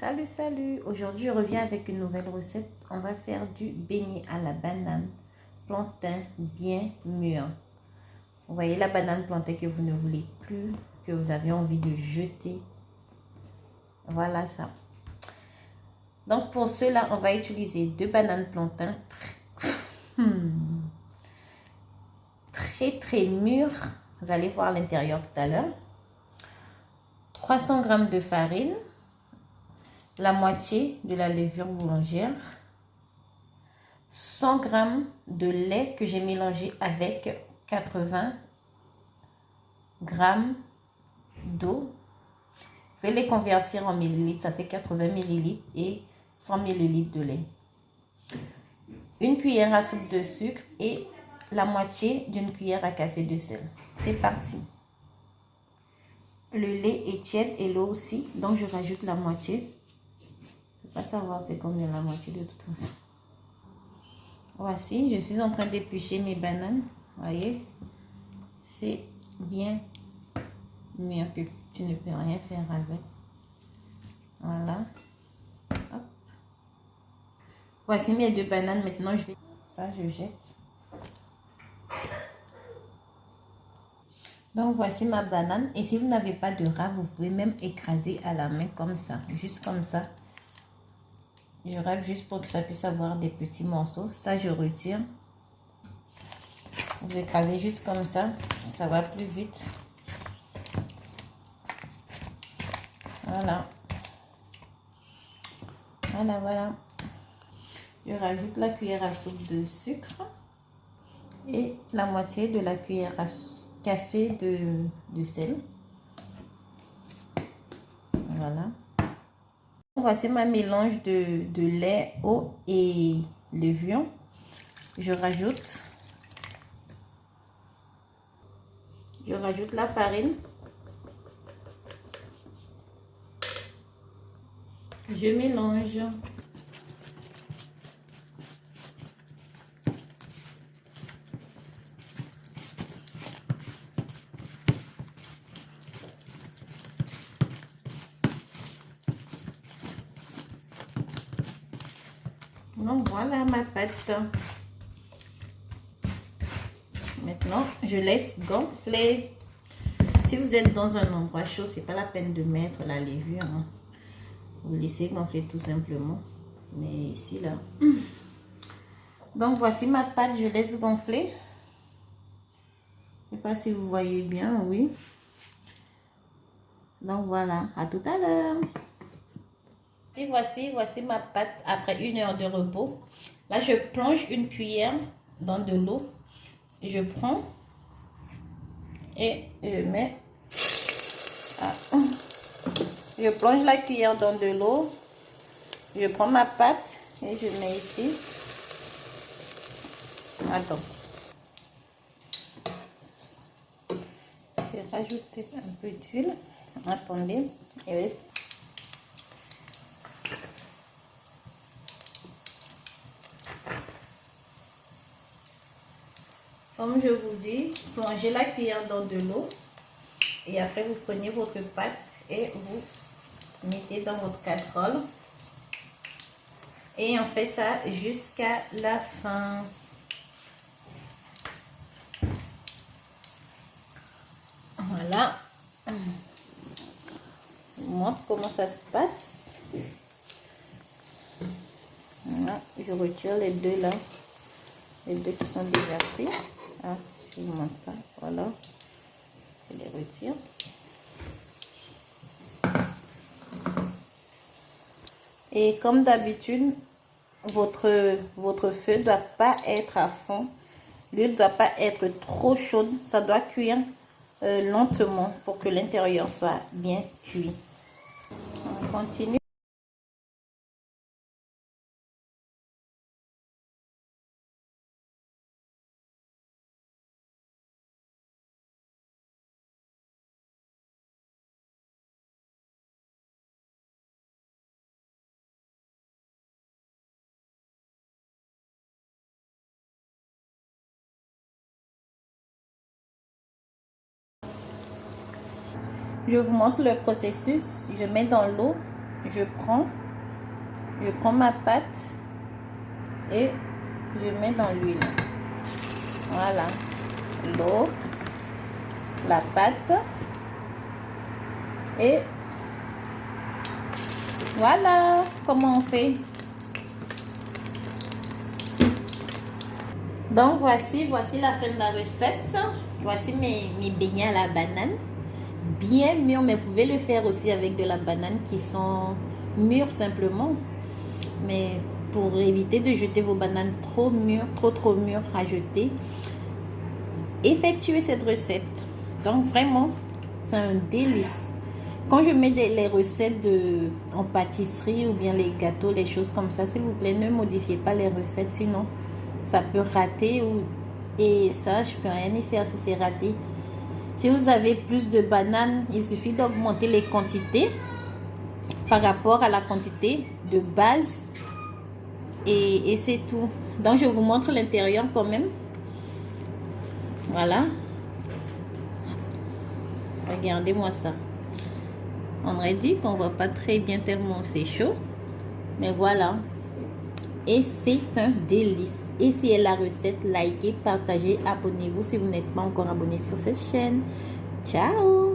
Salut, aujourd'hui je reviens avec une nouvelle recette. On va faire du beignet à la banane plantain bien mûr. Vous voyez la banane plantain que vous ne voulez plus, que vous avez envie de jeter. Voilà ça. Donc pour cela, on va utiliser 2 bananes plantain très mûres. Vous allez voir l'intérieur tout à l'heure. 300 g de farine, la moitié de la levure boulangère, 100 g de lait que j'ai mélangé avec 80 g d'eau. Je vais les convertir en millilitres, ça fait 80 millilitres et 100 millilitres de lait. Une cuillère à soupe de sucre et la moitié d'une cuillère à café de sel. C'est parti. Le lait est tiède et l'eau aussi, donc je rajoute la moitié. Je ne peux pas savoir c'est combien la moitié de toute façon. Voici, je suis en train d'éplucher mes bananes. Voyez, c'est bien mûr que tu ne peux rien faire avec. Voilà. Hop. Voici mes 2 bananes. Maintenant, je jette. Donc, voici ma banane. Et si vous n'avez pas de râpe, vous pouvez même écraser à la main comme ça. Juste comme ça. Je râpe juste pour que ça puisse avoir des petits morceaux. Ça, je retire. Vous écrasez juste comme ça. Ça va plus vite. Voilà. Voilà. Je rajoute la cuillère à soupe de sucre et la moitié de la cuillère à café de sel. Voilà. Voici ma mélange de lait, eau et levure. Je rajoute la farine. Je mélange. Donc voilà ma pâte. Maintenant, je laisse gonfler. Si vous êtes dans un endroit chaud, c'est pas la peine de mettre la levure. Hein. Vous laissez gonfler tout simplement. Mais ici, là. Donc, voici ma pâte. Je laisse gonfler. Je ne sais pas si vous voyez bien, oui. Donc, voilà. À tout à l'heure. Et voici ma pâte après 1 heure de repos. Là, je plonge une cuillère dans de l'eau. Je prends et je mets... Je plonge la cuillère dans de l'eau. Je prends ma pâte et je mets ici. Attends. Je vais rajouter un peu d'huile. Attendez. Et comme je vous dis, plongez la cuillère dans de l'eau. Et après, vous prenez votre pâte et vous mettez dans votre casserole. Et on fait ça jusqu'à la fin. Voilà. Je vous montre comment ça se passe. Voilà. Je retire les 2 là. Les 2 qui sont déjà pris. Ah, je vous montre ça. Voilà. Je les retire. Et comme d'habitude, votre feu ne doit pas être à fond. L'huile ne doit pas être trop chaude. Ça doit cuire lentement pour que l'intérieur soit bien cuit. On continue. Je vous montre le processus. Je mets dans l'eau je prends ma pâte et je mets dans l'huile. Voilà, l'eau, la pâte et voilà comment on fait. Donc voici la fin de la recette. Voici mes beignets à la banane. Bien mûrs, mais vous pouvez le faire aussi avec de la banane qui sont mûres simplement. Mais pour éviter de jeter vos bananes trop mûres, trop mûres à jeter, effectuez cette recette. Donc vraiment, c'est un délice. Quand je mets les recettes en pâtisserie ou bien les gâteaux, les choses comme ça, s'il vous plaît, ne modifiez pas les recettes, sinon ça peut rater et ça, je peux rien y faire si c'est raté. Si vous avez plus de bananes, il suffit d'augmenter les quantités par rapport à la quantité de base et c'est tout. Donc je vous montre l'intérieur quand même. Voilà, regardez-moi ça. On aurait dit qu'on voit pas très bien tellement c'est chaud, mais voilà, et c'est un délice. Essayez la recette, likez, partagez, abonnez-vous si vous n'êtes pas encore abonné sur cette chaîne. Ciao.